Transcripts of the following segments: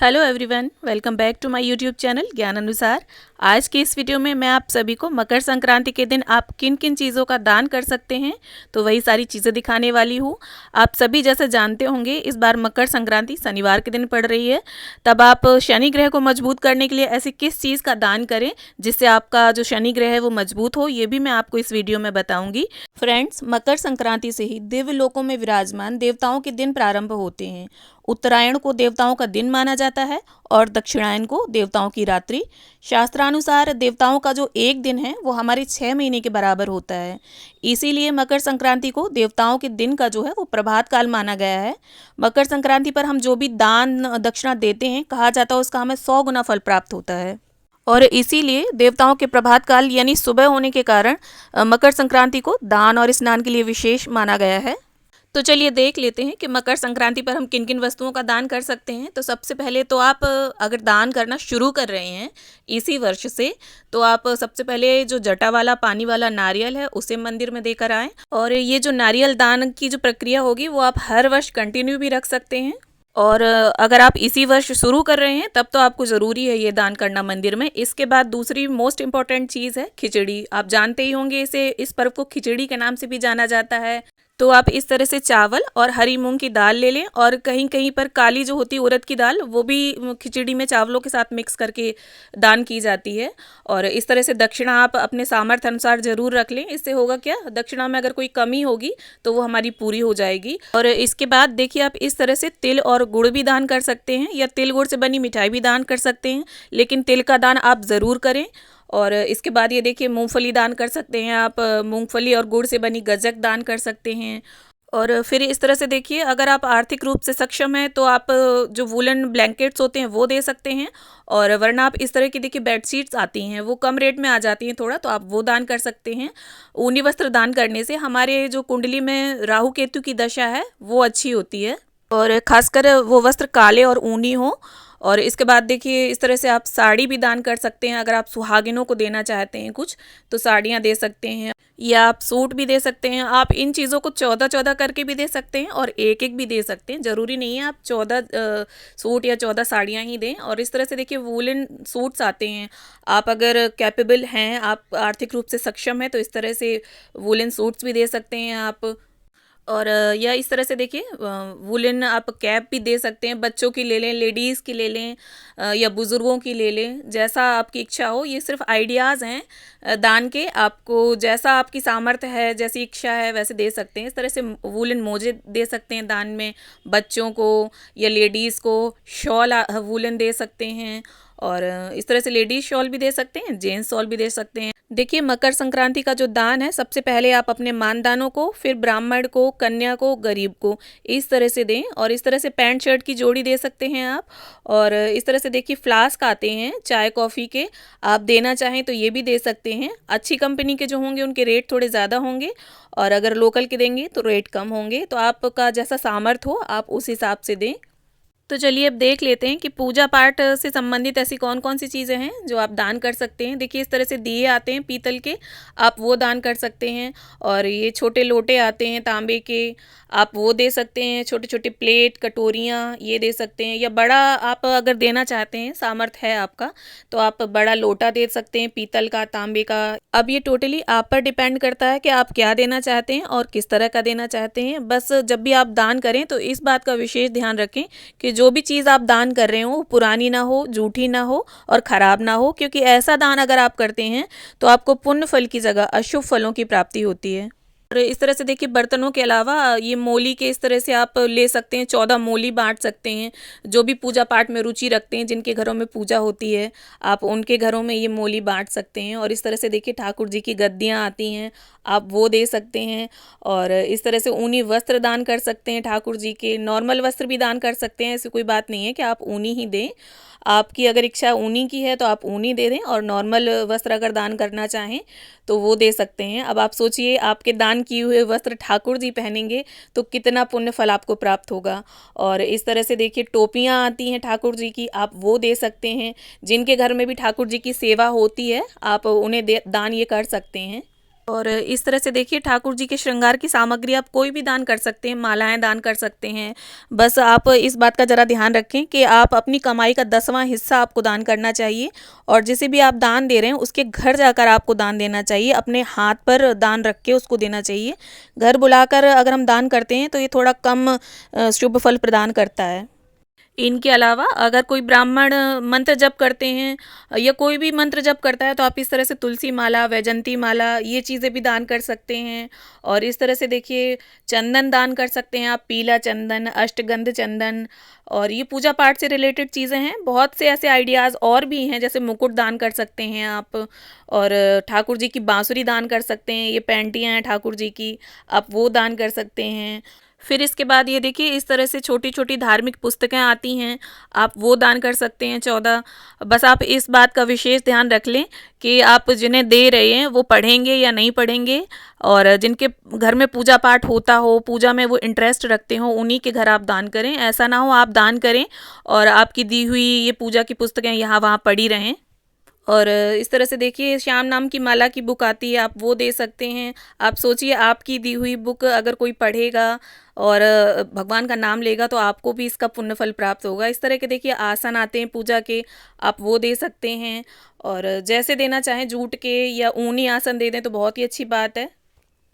Hello everyone, welcome back to my YouTube channel Gyan Anusar. आज के इस वीडियो में मैं आप सभी को मकर संक्रांति के दिन आप किन किन चीज़ों का दान कर सकते हैं तो वही सारी चीज़ें दिखाने वाली हूँ। आप सभी जैसे जानते होंगे इस बार मकर संक्रांति शनिवार के दिन पड़ रही है। तब आप शनि ग्रह को मजबूत करने के लिए ऐसी किस चीज़ का दान करें जिससे आपका जो शनि ग्रह है वो मजबूत हो, ये भी मैं आपको इस वीडियो में बताऊँगी। फ्रेंड्स, मकर संक्रांति से ही दिव्य लोकों में विराजमान देवताओं के दिन प्रारंभ होते हैं। उत्तरायण को देवताओं का दिन माना जाता है और दक्षिणायन को देवताओं की रात्रि। शास्त्रानुसार देवताओं का जो एक दिन है वो हमारे 6 महीने के बराबर होता है। इसीलिए मकर संक्रांति को देवताओं के दिन का जो है वो प्रभात काल माना गया है। मकर संक्रांति पर हम जो भी दान दक्षिणा देते हैं, कहा जाता है उसका हमें 100 गुना फल प्राप्त होता है। और इसीलिए देवताओं के प्रभात काल यानी सुबह होने के कारण मकर संक्रांति को दान और स्नान के लिए विशेष माना गया है। तो चलिए देख लेते हैं कि मकर संक्रांति पर हम किन किन वस्तुओं का दान कर सकते हैं। तो सबसे पहले तो आप अगर दान करना शुरू कर रहे हैं इसी वर्ष से, तो आप सबसे पहले जो जटा वाला पानी वाला नारियल है उसे मंदिर में देकर आएँ। और ये जो नारियल दान की जो प्रक्रिया होगी वो आप हर वर्ष कंटिन्यू भी रख सकते हैं। और अगर आप इसी वर्ष शुरू कर रहे हैं तब तो आपको ज़रूरी है ये दान करना मंदिर में। इसके बाद दूसरी मोस्ट इम्पॉर्टेंट चीज़ है खिचड़ी। आप जानते ही होंगे इस पर्व को खिचड़ी के नाम से भी जाना जाता है। तो आप इस तरह से चावल और हरी मूंग की दाल ले लें, और कहीं कहीं पर काली जो होती है उड़द की दाल वो भी खिचड़ी में चावलों के साथ मिक्स करके दान की जाती है। और इस तरह से दक्षिणा आप अपने सामर्थ्य अनुसार ज़रूर रख लें। इससे होगा क्या, दक्षिणा में अगर कोई कमी होगी तो वो हमारी पूरी हो जाएगी। और इसके बाद देखिए, आप इस तरह से तिल और गुड़ भी दान कर सकते हैं या तिल गुड़ से बनी मिठाई भी दान कर सकते हैं, लेकिन तिल का दान आप ज़रूर करें। और इसके बाद ये देखिए, मूंगफली दान कर सकते हैं आप, मूंगफली और गुड़ से बनी गज्जक दान कर सकते हैं। और फिर इस तरह से देखिए, अगर आप आर्थिक रूप से सक्षम हैं तो आप जो वूलन ब्लैंकेट्स होते हैं वो दे सकते हैं। और वरना आप इस तरह की देखिए बेडशीट्स आती हैं, वो कम रेट में आ जाती हैं थोड़ा, तो आप वो दान कर सकते हैं। ऊनी वस्त्र दान करने से हमारे जो कुंडली में राहु केतु की दशा है वो अच्छी होती है, और खासकर वो वस्त्र काले और ऊनी हो। और इसके बाद देखिए, इस तरह से आप साड़ी भी दान कर सकते हैं। अगर आप सुहागिनों को देना चाहते हैं कुछ, तो साड़ियाँ दे सकते हैं, या आप सूट भी दे सकते हैं। आप इन चीज़ों को 14-14 करके भी दे सकते हैं और एक एक भी दे सकते हैं। ज़रूरी नहीं है आप 14 सूट या 14 साड़ियाँ ही दें। और इस तरह से देखिए, वूलन सूट्स आते हैं। आप अगर कैपेबल हैं, आप आर्थिक रूप से सक्षम हैं, तो इस तरह से वूलन सूट्स भी दे सकते हैं आप। और या इस तरह से देखिए, वुलन आप कैप भी दे सकते हैं। बच्चों की ले लें, लेडीज़ की ले लें, या बुज़ुर्गों की ले लें, जैसा आपकी इच्छा हो। ये सिर्फ आइडियाज़ हैं दान के। आपको जैसा आपकी सामर्थ्य है, जैसी इच्छा है वैसे दे सकते हैं। इस तरह से वुलन मोजे दे सकते हैं दान में बच्चों को या लेडीज़ को। शॉल वुलन दे सकते हैं, और इस तरह से लेडीज़ शॉल भी दे सकते हैं, जेंट्स शॉल भी दे सकते हैं। देखिए, मकर संक्रांति का जो दान है, सबसे पहले आप अपने मानदानों को, फिर ब्राह्मण को, कन्या को, गरीब को, इस तरह से दें। और इस तरह से पैंट शर्ट की जोड़ी दे सकते हैं आप। और इस तरह से देखिए, फ्लास्क आते हैं चाय कॉफ़ी के, आप देना चाहें तो ये भी दे सकते हैं। अच्छी कंपनी के जो होंगे उनके रेट थोड़े ज़्यादा होंगे, और अगर लोकल के देंगे तो रेट कम होंगे। तो आपका जैसा सामर्थ्य हो आप उस हिसाब से दें। तो चलिए अब देख लेते हैं कि पूजा पाठ से संबंधित ऐसी कौन कौन सी चीज़ें हैं जो आप दान कर सकते हैं। देखिए, इस तरह से दिए आते हैं पीतल के, आप वो दान कर सकते हैं। और ये छोटे लोटे आते हैं तांबे के, आप वो दे सकते हैं। छोटे छोटे प्लेट, कटोरियाँ, ये दे सकते हैं। या बड़ा आप अगर देना चाहते हैं, सामर्थ्य है आपका, तो आप बड़ा लोटा दे सकते हैं, पीतल का, तांबे का। अब ये टोटली आप पर डिपेंड करता है कि आप क्या देना चाहते हैं और किस तरह का देना चाहते हैं। बस जब भी आप दान करें तो इस बात का विशेष ध्यान रखें कि जो भी चीज़ आप दान कर रहे हो पुरानी ना हो, जूठी ना हो और ख़राब ना हो, क्योंकि ऐसा दान अगर आप करते हैं तो आपको पुण्य फल की जगह अशुभ फलों की प्राप्ति होती है। और इस तरह से देखिए, बर्तनों के अलावा ये मोली के इस तरह से आप ले सकते हैं, 14 मोली बांट सकते हैं। जो भी पूजा पाठ में रुचि रखते हैं, जिनके घरों में पूजा होती है, आप उनके घरों में ये मोली बांट सकते हैं। और इस तरह से देखिए, ठाकुर जी की गद्दियाँ आती हैं, आप वो दे सकते हैं। और इस तरह से ऊनी वस्त्र दान कर सकते हैं ठाकुर जी के। नॉर्मल वस्त्र भी दान कर सकते हैं, ऐसी कोई बात नहीं है कि आप ऊनी ही दें। आपकी अगर इच्छा ऊनी की है तो आप ऊनी दे दें, और नॉर्मल वस्त्र अगर दान करना चाहें तो वो दे सकते हैं। अब आप सोचिए, आपके दान किए हुए वस्त्र ठाकुर जी पहनेंगे तो कितना पुण्य फल आपको प्राप्त होगा। और इस तरह से देखिए, टोपियाँ आती हैं ठाकुर जी की, आप वो दे सकते हैं। जिनके घर में भी ठाकुर जी की सेवा होती है, आप उन्हें दान ये कर सकते हैं। और इस तरह से देखिए ठाकुर जी के श्रृंगार की सामग्री आप कोई भी दान कर सकते हैं, मालाएं दान कर सकते हैं। बस आप इस बात का ज़रा ध्यान रखें कि आप अपनी कमाई का 10वां हिस्सा आपको दान करना चाहिए, और जिसे भी आप दान दे रहे हैं उसके घर जाकर आपको दान देना चाहिए, अपने हाथ पर दान रख के उसको देना चाहिए। घर बुलाकर अगर हम दान करते हैं तो ये थोड़ा कम शुभ फल प्रदान करता है। इनके अलावा अगर कोई ब्राह्मण मंत्र जप करते हैं या कोई भी मंत्र जप करता है तो आप इस तरह से तुलसी माला, वैजंती माला, ये चीज़ें भी दान कर सकते हैं। और इस तरह से देखिए चंदन दान कर सकते हैं आप, पीला चंदन, अष्टगंध चंदन, और ये पूजा पाठ से रिलेटेड चीज़ें हैं। बहुत से ऐसे आइडियाज़ और भी हैं, जैसे मुकुट दान कर सकते हैं आप, और ठाकुर जी की बांसुरी दान कर सकते हैं, ये पैंटियाँ हैं ठाकुर जी की, आप वो दान कर सकते हैं। फिर इसके बाद ये देखिए इस तरह से छोटी छोटी धार्मिक पुस्तकें आती हैं, आप वो दान कर सकते हैं 14। बस आप इस बात का विशेष ध्यान रख लें कि आप जिन्हें दे रहे हैं वो पढ़ेंगे या नहीं पढ़ेंगे, और जिनके घर में पूजा पाठ होता हो, पूजा में वो इंटरेस्ट रखते हो, उन्हीं के घर आप दान करें। ऐसा ना हो आप दान करें और आपकी दी हुई ये पूजा की पुस्तकें यहाँ वहाँ पड़ी रहें। और इस तरह से देखिए श्याम नाम की माला की बुक आती है, आप वो दे सकते हैं। आप सोचिए आपकी दी हुई बुक अगर कोई पढ़ेगा और भगवान का नाम लेगा तो आपको भी इसका पुण्य फल प्राप्त होगा। इस तरह के देखिए आसन आते हैं पूजा के, आप वो दे सकते हैं। और जैसे देना चाहें, जूट के या ऊनी आसन दे दें तो बहुत ही अच्छी बात है।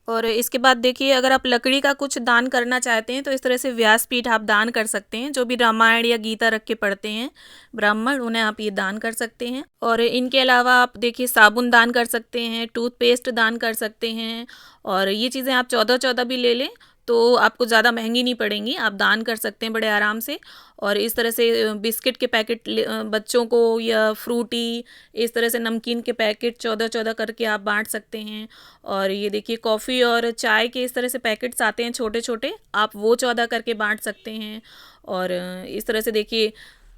और इसके बाद देखिए अगर आप लकड़ी का कुछ दान करना चाहते हैं तो इस तरह से व्यासपीठ आप दान कर सकते हैं। जो भी रामायण या गीता रख के पढ़ते हैं ब्राह्मण, उन्हें आप ये दान कर सकते हैं। और इनके अलावा आप देखिए साबुन दान कर सकते हैं, टूथपेस्ट दान कर सकते हैं, और ये चीज़ें आप 14-14 भी ले लें तो आपको ज़्यादा महंगी नहीं पड़ेंगी, आप दान कर सकते हैं बड़े आराम से। और इस तरह से बिस्किट के पैकेट बच्चों को, या फ्रूटी, इस तरह से नमकीन के पैकेट 14-14 करके आप बांट सकते हैं। और ये देखिए कॉफ़ी और चाय के इस तरह से पैकेट्स आते हैं छोटे छोटे, आप वो 14 करके बांट सकते हैं। और इस तरह से देखिए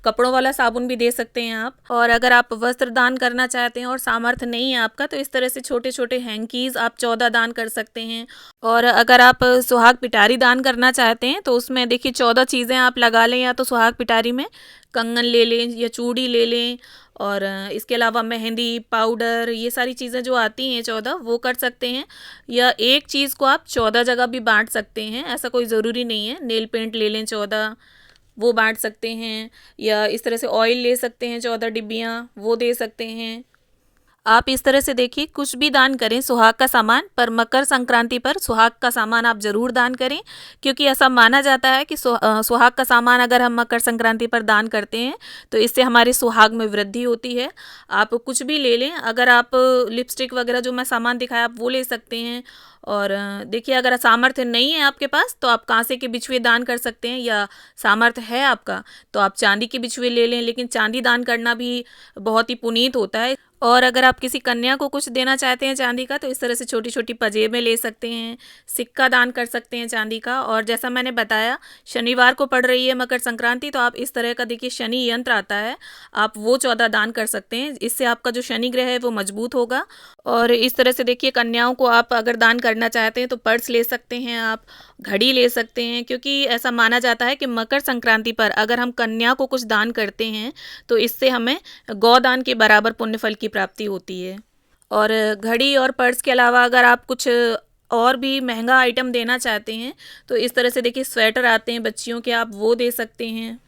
कपड़ों वाला साबुन भी दे सकते हैं आप। और अगर आप वस्त्र दान करना चाहते हैं और सामर्थ्य नहीं है आपका तो इस तरह से छोटे छोटे हैंकीज़ आप 14 दान कर सकते हैं। और अगर आप सुहाग पिटारी दान करना चाहते हैं तो उसमें देखिए 14 चीज़ें आप लगा लें, या तो सुहाग पिटारी में कंगन ले लें या चूड़ी ले लें, और इसके अलावा मेहंदी, पाउडर, ये सारी चीज़ें जो आती हैं 14 वो कर सकते हैं। या एक चीज़ को आप 14 जगह भी बांट सकते हैं, ऐसा कोई ज़रूरी नहीं है। नेल पेंट ले लें 14, वो बांट सकते हैं। या इस तरह से ऑयल ले सकते हैं 14 डिब्बियाँ, वो दे सकते हैं। आप इस तरह से देखिए कुछ भी दान करें सुहाग का सामान, पर मकर संक्रांति पर सुहाग का सामान आप ज़रूर दान करें, क्योंकि ऐसा माना जाता है कि सुहाग का सामान अगर हम मकर संक्रांति पर दान करते हैं तो इससे हमारे सुहाग में वृद्धि होती है। आप कुछ भी ले लें, अगर आप लिपस्टिक वगैरह जो मैं सामान दिखाया आप वो ले सकते हैं। और देखिए अगर सामर्थ्य नहीं है आपके पास तो आप कांसे के बिछुए दान कर सकते हैं, या सामर्थ्य है आपका तो आप चांदी के बिछुए ले लें, लेकिन चांदी दान करना भी बहुत ही पुनीत होता है। और अगर आप किसी कन्या को कुछ देना चाहते हैं चांदी का तो इस तरह से छोटी छोटी पजेबें ले सकते हैं, सिक्का दान कर सकते हैं चांदी का। और जैसा मैंने बताया शनिवार को पड़ रही है मकर संक्रांति, तो आप इस तरह का देखिए शनि यंत्र आता है, आप वो 14 दान कर सकते हैं, इससे आपका जो शनि ग्रह है वो मजबूत होगा। और इस तरह से देखिए कन्याओं को आप अगर दान करना चाहते हैं तो पर्स ले सकते हैं, आप घड़ी ले सकते हैं, क्योंकि ऐसा माना जाता है कि मकर संक्रांति पर अगर हम कन्या को कुछ दान करते हैं तो इससे हमें गौदान के बराबर पुण्य फल की प्राप्ति होती है। और घड़ी और पर्स के अलावा अगर आप कुछ और भी महंगा आइटम देना चाहते हैं तो इस तरह से देखिए स्वेटर आते हैं बच्चियों के, आप वो दे सकते हैं।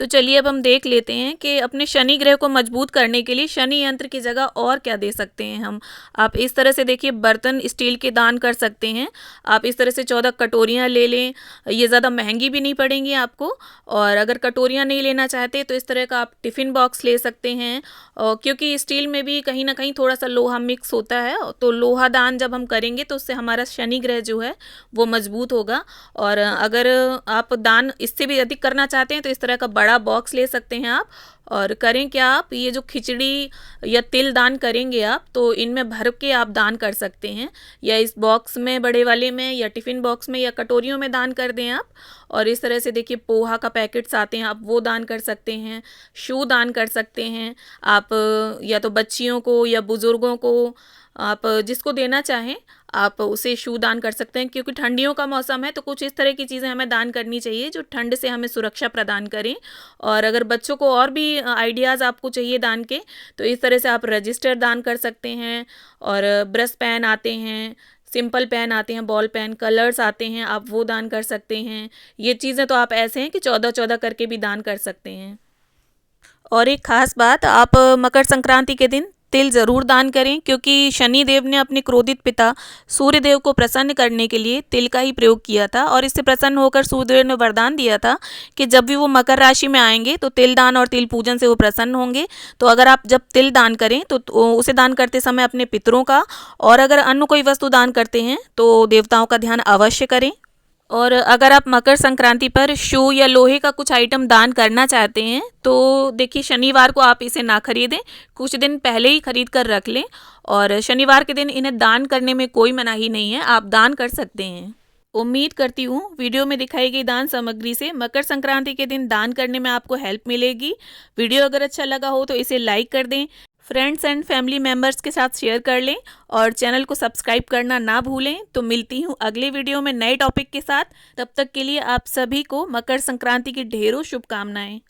तो चलिए अब हम देख लेते हैं कि अपने शनि ग्रह को मजबूत करने के लिए शनि यंत्र की जगह और क्या दे सकते हैं हम। आप इस तरह से देखिए बर्तन स्टील के दान कर सकते हैं। आप इस तरह से 14 कटोरियाँ ले लें, ये ज़्यादा महंगी भी नहीं पड़ेंगी आपको। और अगर कटोरियाँ नहीं लेना चाहते तो इस तरह का आप टिफ़िन बॉक्स ले सकते हैं, और क्योंकि स्टील में भी कहीं ना कहीं थोड़ा सा लोहा मिक्स होता है, तो लोहा दान जब हम करेंगे तो उससे हमारा शनि ग्रह जो है वो मजबूत होगा। और अगर आप दान इससे भी अधिक करना चाहते हैं तो इस तरह का बड़ा बॉक्स ले सकते हैं आप। और करें क्या, आप ये जो खिचड़ी या तिल दान करेंगे आप तो इनमें भर के आप दान कर सकते हैं, या इस बॉक्स में बड़े वाले में, या टिफ़िन बॉक्स में, या कटोरियों में दान कर दें आप। और इस तरह से देखिए पोहा का पैकेट्स आते हैं, आप वो दान कर सकते हैं। शू दान कर सकते हैं आप, या तो बच्चियों को या बुज़ुर्गों को, आप जिसको देना चाहें आप उसे शू दान कर सकते हैं, क्योंकि ठंडियों का मौसम है तो कुछ इस तरह की चीज़ें हमें दान करनी चाहिए जो ठंड से हमें सुरक्षा प्रदान करें। और अगर बच्चों को और भी आइडियाज़ आपको चाहिए दान के, तो इस तरह से आप रजिस्टर दान कर सकते हैं, और ब्रश पेन आते हैं, सिंपल पेन आते हैं, बॉल पेन, कलर्स आते हैं, आप वो दान कर सकते हैं। ये चीज़ें तो आप ऐसे हैं कि 14-14 करके भी दान कर सकते हैं। और एक खास बात, आप मकर संक्रांति के दिन तिल ज़रूर दान करें, क्योंकि शनि देव ने अपने क्रोधित पिता सूर्य देव को प्रसन्न करने के लिए तिल का ही प्रयोग किया था, और इससे प्रसन्न होकर सूर्य देव ने वरदान दिया था कि जब भी वो मकर राशि में आएंगे तो तिल दान और तिल पूजन से वो प्रसन्न होंगे। तो अगर आप जब तिल दान करें तो उसे दान करते समय अपने पितरों का, और अगर अन्य कोई वस्तु दान करते हैं तो देवताओं का ध्यान अवश्य करें। और अगर आप मकर संक्रांति पर शू या लोहे का कुछ आइटम दान करना चाहते हैं तो देखिए, शनिवार को आप इसे ना खरीदें, कुछ दिन पहले ही खरीद कर रख लें, और शनिवार के दिन इन्हें दान करने में कोई मनाही नहीं है, आप दान कर सकते हैं। उम्मीद करती हूँ वीडियो में दिखाई गई दान सामग्री से मकर संक्रांति के दिन दान करने में आपको हेल्प मिलेगी। वीडियो अगर अच्छा लगा हो तो इसे लाइक कर दें, फ्रेंड्स एंड फैमिली मेम्बर्स के साथ शेयर कर लें, और चैनल को सब्सक्राइब करना ना भूलें। तो मिलती हूँ अगले वीडियो में नए टॉपिक के साथ। तब तक के लिए आप सभी को मकर संक्रांति की ढेरों शुभकामनाएं।